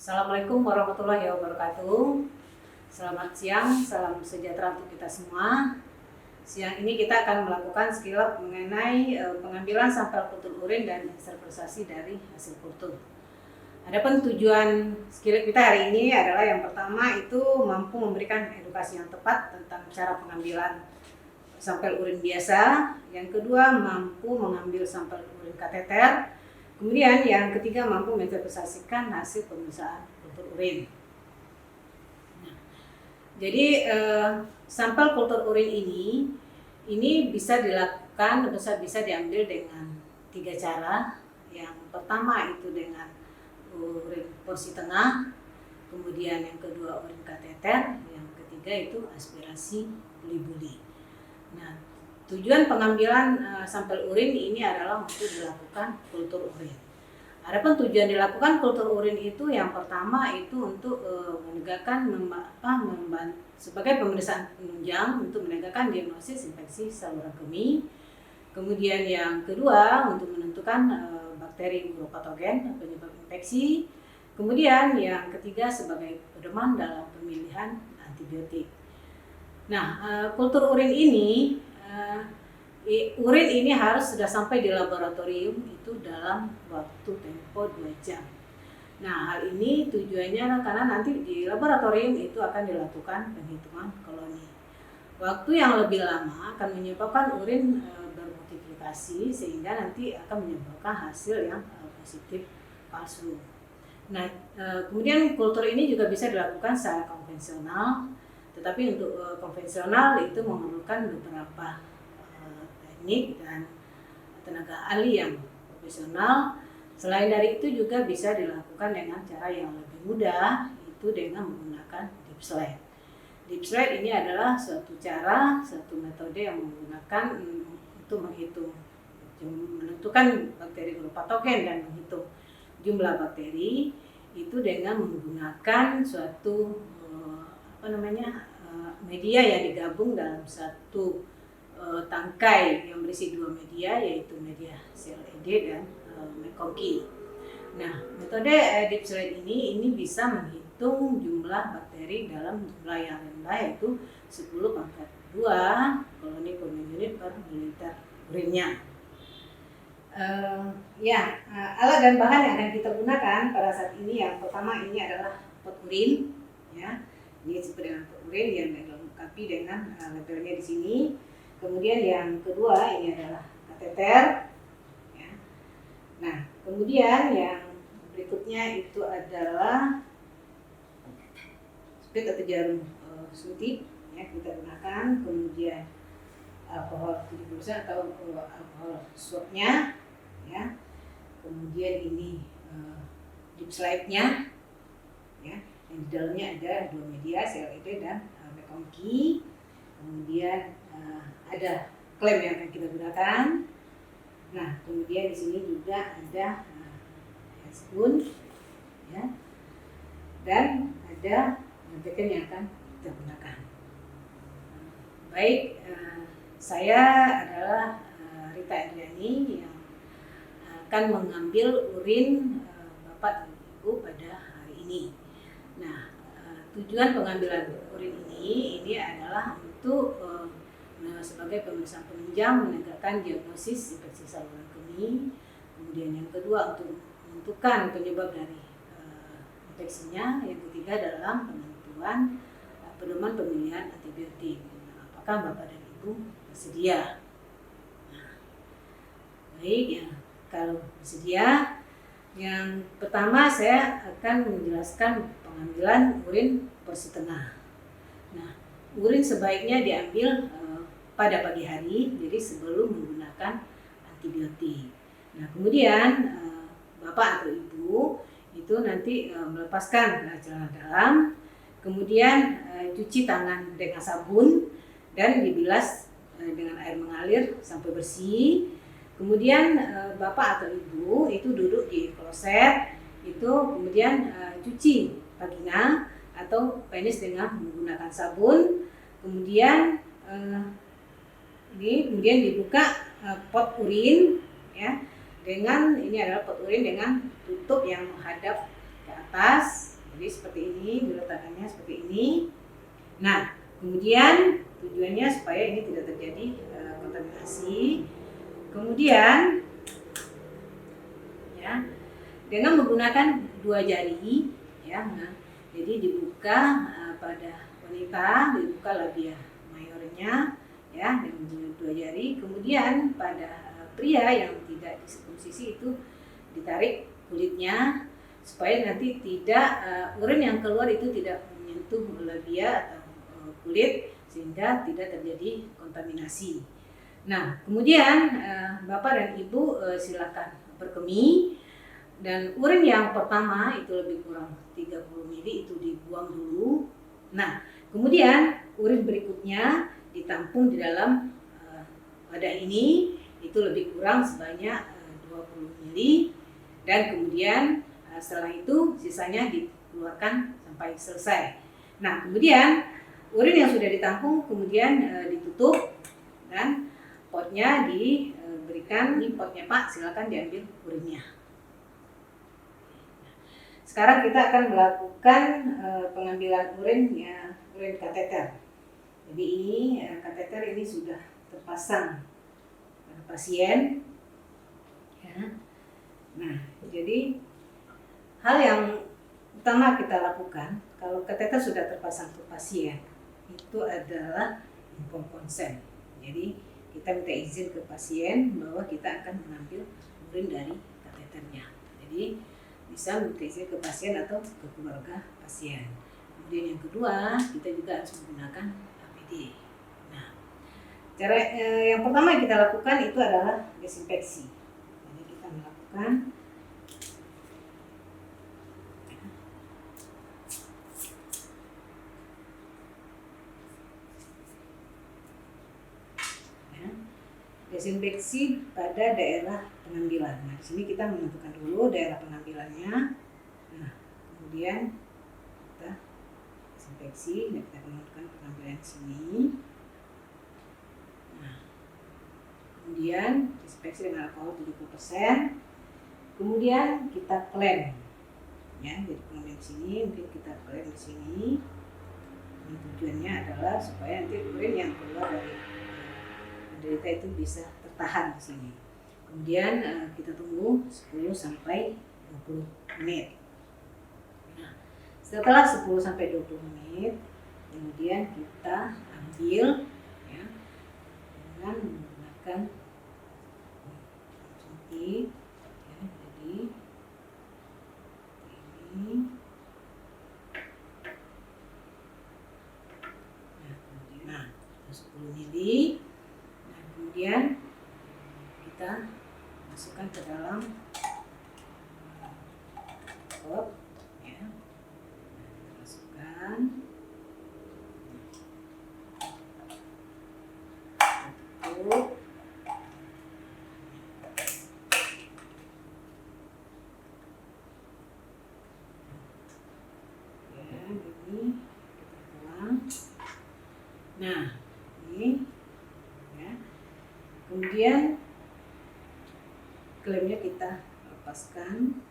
Assalamualaikum warahmatullahi wabarakatuh. Selamat siang, salam sejahtera untuk kita semua. Siang ini kita akan melakukan skillet mengenai pengambilan sampel kultur urin dan ekstraversasi dari hasil kultur. Adapun tujuan skillet kita hari ini adalah yang pertama itu mampu memberikan edukasi yang tepat tentang cara pengambilan sampel urin biasa. Yang kedua mampu mengambil sampel urin kateter. Kemudian yang ketiga mampu menginterpretasikan hasil pemeriksaan kultur urin. Nah, jadi sampel kultur urin ini bisa dilakukan, bisa diambil dengan 3 cara. Yang pertama itu dengan urin porsi tengah, kemudian yang kedua urin kateter, yang ketiga itu aspirasi buli-buli. Nah, tujuan pengambilan sampel urin ini adalah untuk dilakukan kultur urin. Adapun tujuan dilakukan kultur urin itu yang pertama itu untuk menegakkan sebagai pemeriksaan penunjang untuk menegakkan diagnosis infeksi saluran kemih. Kemudian yang kedua untuk menentukan bakteri uropatogen penyebab infeksi. Kemudian yang ketiga sebagai pedoman dalam pemilihan antibiotik. Nah, kultur urin ini urin ini harus sudah sampai di laboratorium itu dalam waktu tempo 2 jam. Nah, hal ini tujuannya karena nanti di laboratorium itu akan dilakukan penghitungan koloni. Waktu yang lebih lama akan menyebabkan urin bermultiplikasi sehingga nanti akan menyebabkan hasil yang positif palsu. Nah, kemudian kultur ini juga bisa dilakukan secara konvensional. Tetapi untuk konvensional itu memerlukan beberapa teknik dan tenaga ahli yang profesional. Selain dari itu juga bisa dilakukan dengan cara yang lebih mudah, itu dengan menggunakan deep slide. Deep slide ini adalah suatu metode yang menggunakan untuk menentukan bakteri uropatogen dan menghitung jumlah bakteri itu dengan menggunakan suatu media yang digabung dalam satu tangkai yang berisi 2 media, yaitu media CLED dan McConkey. Nah, metode deep slide ini bisa menghitung jumlah bakteri dalam jumlah yang rendah, yaitu 10⁻², koloni per unit per mililiter urinnya. Alat dan bahan yang akan kita gunakan pada saat ini yang pertama ini adalah pot urin, ya. Ini seperti dengan pot urin yang dilengkapi dengan labelnya di sini. Kemudian yang kedua ini adalah kateter, ya. Nah, kemudian yang berikutnya itu adalah spit atau jarum suntik, ya, kita gunakan. Kemudian alkohol 70% atau alkohol swabnya, ya. Kemudian ini deep slide-nya, ya. Yang di dalamnya ada 2 media, CLED dan McConkey. Kemudian ada klem yang akan kita gunakan. Nah, kemudian di sini juga ada spoon, ya, dan ada beken yang akan kita gunakan. Baik, saya adalah Rita Adriani yang akan mengambil urin Bapak dan Ibu pada hari ini. Nah, tujuan pengambilan urin ini adalah untuk sebagai pemeriksaan penunjang menegakkan diagnosis infeksi saluran kemih. Kemudian yang kedua untuk menentukan penyebab dari infeksinya. Yang ketiga dalam penentuan pedoman pemilihan antibiotik. Apakah Bapak dan Ibu bersedia? Nah, baik, ya, kalau bersedia, yang pertama saya akan menjelaskan pengambilan urin porsi tengah. Nah, urin sebaiknya diambil pada pagi hari, jadi sebelum menggunakan antibiotik. Nah, kemudian Bapak atau Ibu itu nanti melepaskan celana dalam, kemudian cuci tangan dengan sabun dan dibilas dengan air mengalir sampai bersih. Kemudian Bapak atau Ibu itu duduk di kloset, itu kemudian cuci vagina atau penis dengan menggunakan sabun. Kemudian kemudian dibuka pot urin, ya, dengan ini adalah pot urin dengan tutup yang menghadap ke atas. seperti ini, diletakkannya seperti ini. Nah, kemudian tujuannya supaya ini tidak terjadi kontaminasi. Kemudian ya, dengan menggunakan 2 jari ya. Nah, jadi dibuka pada wanita, dibuka labia mayornya ya dengan 2 jari. Kemudian pada pria yang tidak disirkumsisi itu ditarik kulitnya supaya nanti tidak urin yang keluar itu tidak menyentuh labia atau kulit sehingga tidak terjadi kontaminasi. Nah, kemudian Bapak dan Ibu silakan berkemih, dan urin yang pertama itu lebih kurang 30 ml itu dibuang dulu. Nah, kemudian urin berikutnya ditampung di dalam wadah ini itu lebih kurang sebanyak 20 ml, dan kemudian setelah itu sisanya dikeluarkan sampai selesai. Nah, kemudian urin yang sudah ditampung kemudian ditutup dan potnya diberikan. Ini potnya Pak, silakan diambil urinnya. Sekarang kita akan melakukan pengambilan urin kateter. Jadi ini kateter ini sudah terpasang pada pasien. Ya. Nah, jadi hal yang utama kita lakukan kalau kateter sudah terpasang ke pasien itu adalah inform consent. Jadi kita minta izin ke pasien bahwa kita akan mengambil urin dari kateternya. Jadi bisa minta izin ke pasien atau ke keluarga pasien. Kemudian yang kedua, kita juga harus menggunakan APD. Nah, cara yang pertama yang kita lakukan itu adalah desinfeksi. Jadi kita melakukan desinfeksi pada daerah pengambilan. Nah, di sini kita menentukan dulu daerah pengambilannya. Nah, kemudian kita desinfeksi dan kita menentukan pengambilan di sini. Nah, kemudian desinfeksi dengan alkohol 70%. Kemudian kita klem. Ya, jadi pengambilan di sini, mungkin kita klem di sini. Ini tujuannya adalah supaya nanti urin yang keluar dari penderita itu bisa tertahan di sini. Kemudian kita tunggu 10 sampai 20 menit. Nah, setelah 10 sampai 20 menit, kemudian kita ambil ya dengan menggunakan suntik ya. Jadi ini nah 10 ml. Kemudian kita masukkan ke dalam pot ya. Masukkan, tutup. Ya, ini kita tuang. Nah, ini ya. Kemudian klemnya kita lepaskan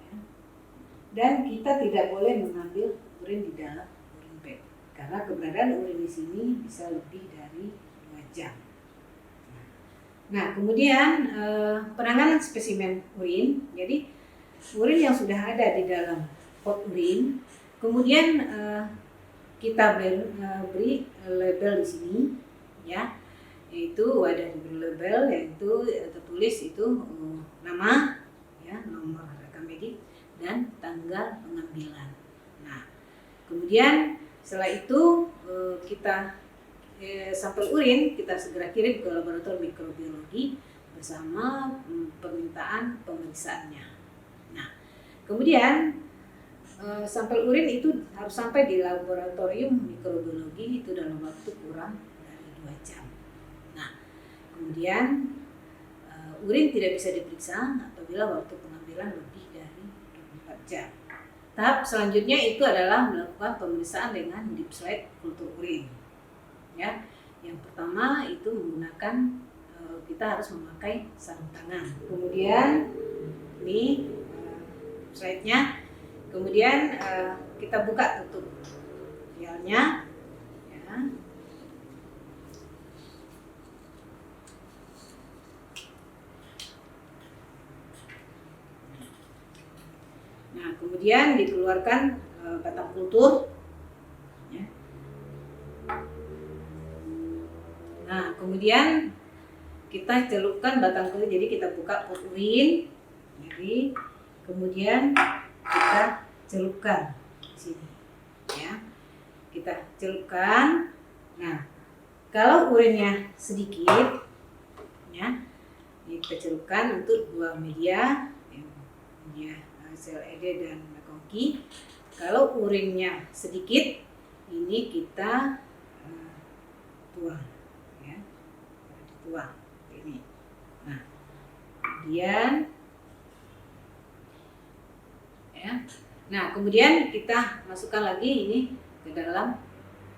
ya. Dan kita tidak boleh mengambil urin di dalam urin bag karena keberadaan urin di sini bisa lebih dari 2 jam. Nah, kemudian penanganan spesimen urin. Jadi urin yang sudah ada di dalam pot urin, kemudian kita beri label di sini ya, yaitu wadah diberi label, yaitu tertulis itu nama ya, nomor rekam medik dan tanggal pengambilan. Nah, kemudian setelah itu kita sampel urin kita segera kirim ke laboratorium mikrobiologi bersama permintaan pemeriksaannya. Nah, kemudian sampel urin itu harus sampai di laboratorium mikrobiologi itu dalam waktu kurang dari 2 jam. Nah, kemudian urin tidak bisa diperiksa apabila waktu pengambilan lebih dari 24 jam. Tahap selanjutnya itu adalah melakukan pemeriksaan dengan deep slide kultur urin. Ya, yang pertama itu menggunakan kita harus memakai sarung tangan. Kemudian ini slide-nya Kemudian kita buka tutup vialnya, ya. Nah, kemudian dikeluarkan batang kultur, ya. Nah, kemudian kita celupkan batang kultur, jadi kita buka pot urin, jadi kemudian kita celupkan di sini, ya. Kita celupkan. Nah, kalau urinnya sedikit, ya, ini kita celupkan untuk 2 media, media CLED dan McConkey. Kalau urinnya sedikit, ini kita tuang, ya, dituang ini. Nah, kemudian, ya, nah kemudian kita masukkan lagi ini ke dalam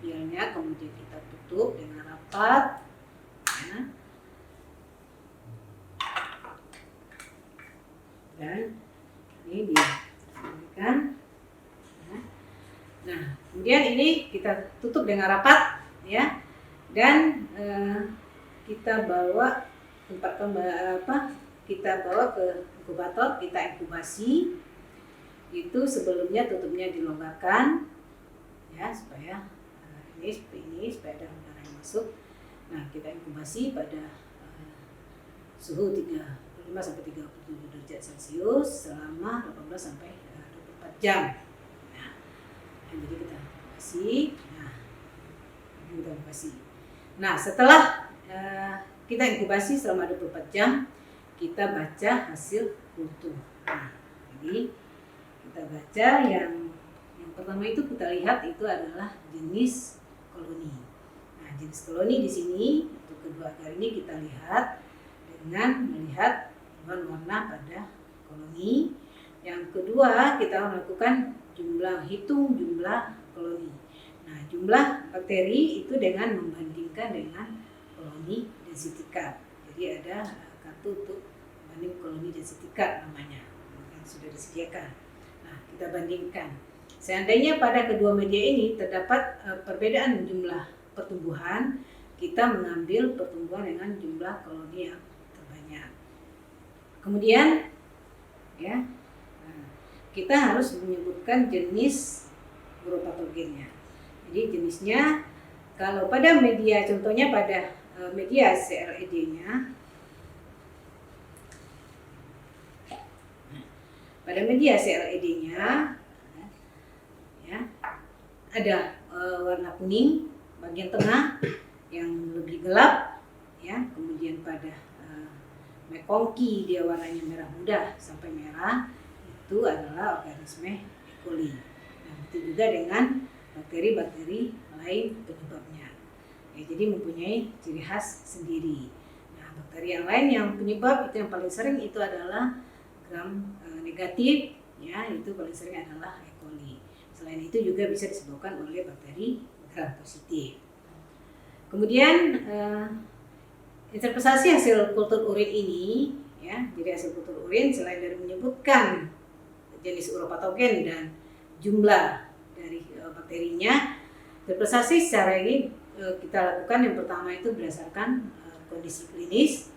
vialnya, kemudian kita tutup dengan rapat, ya. Dan ini diberikan. Nah, kemudian ini kita tutup dengan rapat, ya, dan kita bawa kita bawa ke inkubator, kita inkubasi. Itu sebelumnya tutupnya dilonggarkan, ya, supaya ini supaya ada udara yang masuk. Nah, kita inkubasi pada suhu 35 sampai 37 derajat Celcius selama 18 sampai 24 jam. Nah, jadi kita inkubasi. Nah, setelah kita inkubasi selama 24 jam, kita baca hasil kultur. Nah, jadi kita baca yang pertama itu kita lihat itu adalah jenis koloni. Nah, jenis koloni di sini untuk kedua kali ini kita lihat dengan melihat warna pada koloni. Yang kedua kita melakukan hitung jumlah koloni. Nah, jumlah bakteri itu dengan membandingkan dengan koloni density card. Jadi ada kartu untuk banding koloni density card namanya yang sudah disediakan. Nah, kita bandingkan. Seandainya pada kedua media ini terdapat perbedaan jumlah pertumbuhan, kita mengambil pertumbuhan dengan jumlah koloni yang terbanyak. Kemudian, ya, kita harus menyebutkan jenis uropatogennya. Jadi jenisnya, kalau pada media, contohnya pada media CLED-nya, pada media CLED-nya, ya, ada warna kuning bagian tengah yang lebih gelap, ya. Kemudian pada McConkey dia warnanya merah muda sampai merah, itu adalah organisme E. coli. Nah, begitu juga dengan bakteri-bakteri lain penyebabnya. Ya, jadi mempunyai ciri khas sendiri. Nah, bakteri yang lain yang penyebab itu yang paling sering itu adalah gram negatif, ya, itu paling sering adalah E. coli. Selain itu juga bisa disebabkan oleh bakteri gram positif. Kemudian interpretasi hasil kultur urin ini, ya, jadi hasil kultur urin selain dari menyebutkan jenis uropatogen dan jumlah dari bakterinya, interpretasi secara ini kita lakukan yang pertama itu berdasarkan kondisi klinis,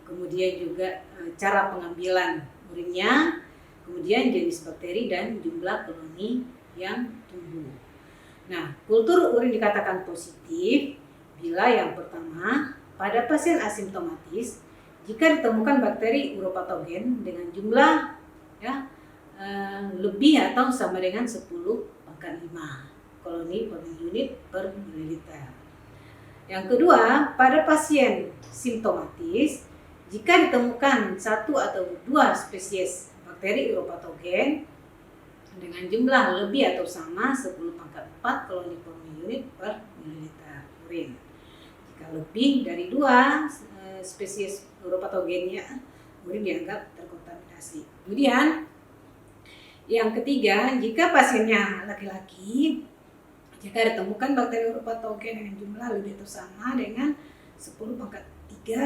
kemudian juga cara pengambilan urinnya, kemudian jenis bakteri dan jumlah koloni yang tumbuh. Nah, kultur urin dikatakan positif bila yang pertama pada pasien asimptomatis jika ditemukan bakteri uropatogen dengan jumlah, ya, lebih atau sama dengan 10⁻⁵ koloni per unit per mililiter. Yang kedua, pada pasien simptomatis jika ditemukan 1 atau 2 spesies bakteri uropatogen dengan jumlah lebih atau sama 10⁴ koloni per unit per mililiter urin. Jika lebih dari 2 spesies uropatogennya, urin dianggap terkontaminasi. Kemudian yang ketiga, jika pasiennya laki-laki, jika ditemukan bakteri uropatogen dengan jumlah lebih atau sama dengan 10⁻³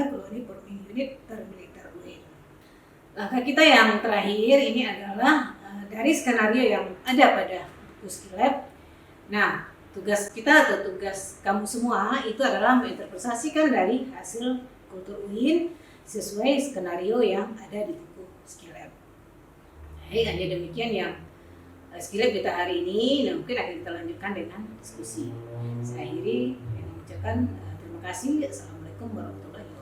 koloni per unit per mililiter urin. Langkah kita yang terakhir ini adalah dari skenario yang ada pada buku Skillab. Nah, tugas kita atau tugas kamu semua itu adalah menginterpretasikan dari hasil kultur UIN sesuai skenario yang ada di buku Skillab. Baik, hanya demikian yang Skillab kita hari ini. Nah, mungkin akan kita lanjutkan dengan diskusi. Saya akhiri dengan mengucapkan terima kasih. Assalamualaikum warahmatullahi wabarakatuh.